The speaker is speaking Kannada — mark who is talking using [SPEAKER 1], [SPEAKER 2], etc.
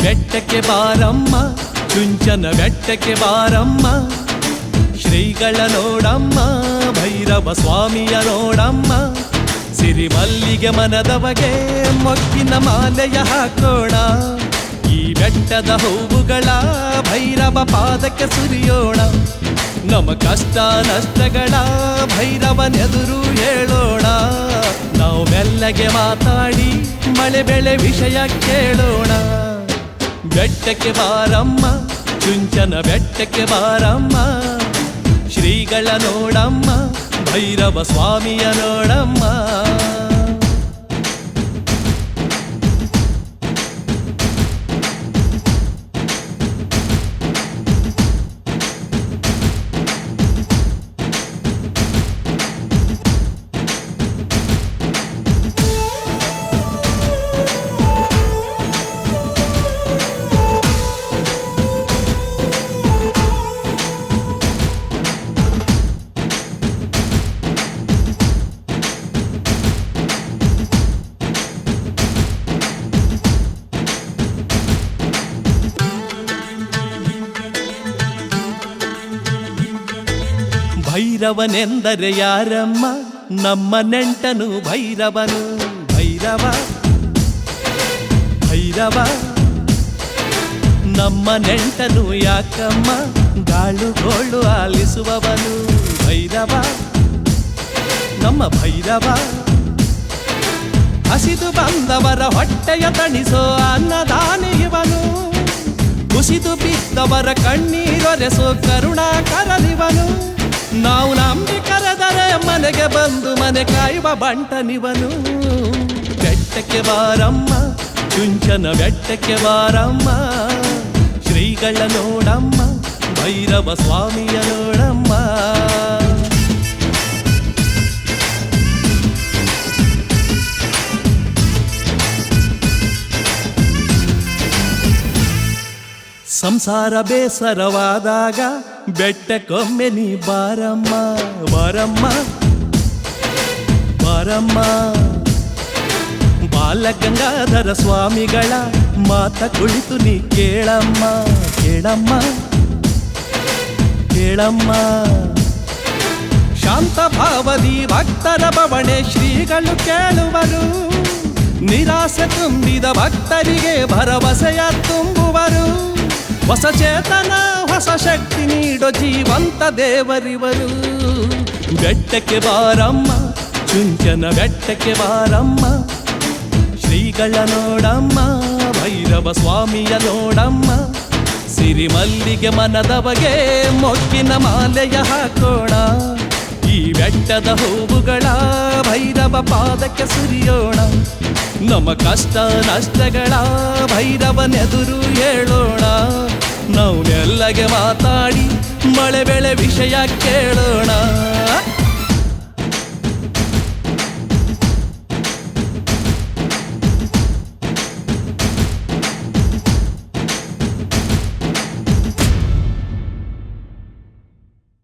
[SPEAKER 1] ಬೆಟ್ಟಕ್ಕೆ ಬಾರಮ್ಮ, ಚುಂಚನ ಬೆಟ್ಟಕ್ಕೆ ಬಾರಮ್ಮ, ಶ್ರೀಗಳ ನೋಡಮ್ಮ, ಭೈರವ ಸ್ವಾಮಿಯ ನೋಡಮ್ಮ. ಸಿರಿಮಲ್ಲಿಗೆ ಮನದವಗೆ ಮೊಗ್ಗಿನ ಮಾಲೆಯ ಹಾಕೋಣ, ಈ ಬೆಟ್ಟದ ಹೂವುಗಳ ಭೈರವ ಪಾದಕ್ಕೆ ಸುರಿಯೋಣ. ನಮ್ಮ ಕಷ್ಟ ನಷ್ಟಗಳ ಭೈರವನೆದುರು ಹೇಳೋಣ, ನಾವು ಮೆಲ್ಲಗೆ ಮಾತಾಡಿ ಮಳೆ ಬೆಳೆ ವಿಷಯ ಕೇಳೋಣ. ಬೆಟ್ಟಕ್ಕೆ ಬಾರಮ್ಮ, ಚುಂಚನ ಬೆಟ್ಟಕ್ಕೆ ಬಾರಮ್ಮ, ಶ್ರೀಗಳ ನೋಡಮ್ಮ, ಭೈರವ ಸ್ವಾಮಿಯ ನೋಡಮ್ಮ. ಭೈರವನೆಂದರೆ ಯಾರಮ್ಮ, ನಮ್ಮ ನೆಂಟನು ಭೈರವನು. ಭೈರವ ಭೈರವ ನಮ್ಮ ನೆಂಟನು ಯಾಕಮ್ಮ, ಗಾಳುಗೋಳು ಆಲಿಸುವವನು. ಭೈರವ ನಮ್ಮ ಭೈರವ, ಹಸಿದು ಬಂದವರ ಹೊಟ್ಟೆಯ ತಣಿಸೋ ಅನ್ನದಾನಿ ಇವನು. ಕುಸಿದು ಬಿದ್ದವರ ಕಣ್ಣೀರೊರೆಸೋ ಕರುಣಾಕರನಿವನು. ನಾವು ನಂಬಿ ಕರೆದರೆ ಮನೆಗೆ ಬಂದು ಮನೆ ಕಾಯುವ ಬಂಟನಿವನು. ಬೆಟ್ಟಕ್ಕೆ ಬಾರಮ್ಮ, ಚುಂಚನ ಬೆಟ್ಟಕ್ಕೆ ಬಾರಮ್ಮ, ಶ್ರೀಗಳ ನೋಡಮ್ಮ, ಭೈರವ ಸ್ವಾಮಿಯ ನೋಡಮ್ಮ. ಸಂಸಾರ ಬೇಸರವಾದಾಗ ಬೆಟ್ಟಕ್ಕೊಮ್ಮೆ ನೀ ಬಾರಮ್ಮ, ಬಾರಮ್ಮ ಬಾರಮ್ಮ. ಬಾಲಗಂಗಾಧರ ಸ್ವಾಮಿಗಳ ಮಾತ ಕುಳಿತು ನೀ ಕೇಳಮ್ಮ, ಕೇಳಮ್ಮ ಕೇಳಮ್ಮ. ಶಾಂತ ಭಾವದಿ ಭಕ್ತರ ಬವಣೆ ಶ್ರೀಗಳು ಕೇಳುವರು. ನಿರಾಸೆ ತುಂಬಿದ ಭಕ್ತರಿಗೆ ಭರವಸೆಯ ತುಂಬುವರು. ಹೊಸ ಚೇತನ ಹೊಸ ಶಕ್ತಿ ನೀಡೋ ಜೀವಂತ ದೇವರಿವರು. ಬೆಟ್ಟಕ್ಕೆ ಬಾರಮ್ಮ, ಚುಂಚನ ಬೆಟ್ಟಕ್ಕೆ ಬಾರಮ್ಮ, ಶ್ರೀಗಳ ನೋಡಮ್ಮ, ಭೈರವ ಸ್ವಾಮಿಯ ನೋಡಮ್ಮ. ಸಿರಿಮಲ್ಲಿಗೆ ಮನದವಗೆ ಮೊಗ್ಗಿನ ಮಾಲೆಯ ಹಾಕೋಣ, ಈ ಬೆಟ್ಟದ ಹೂವುಗಳ ಭೈರವ ಪಾದಕ್ಕೆ ಸುರಿಯೋಣ. ನಮ್ಮ ಕಷ್ಟ ನಷ್ಟಗಳ ಭೈರವನೆದುರು ಹೇಳೋಣ, ನಾವು ಮೆಲ್ಲಗೆ ಮಾತಾಡಿ ಮಳೆ ಬೆಳೆ ವಿಷಯ ಕೇಳೋಣ.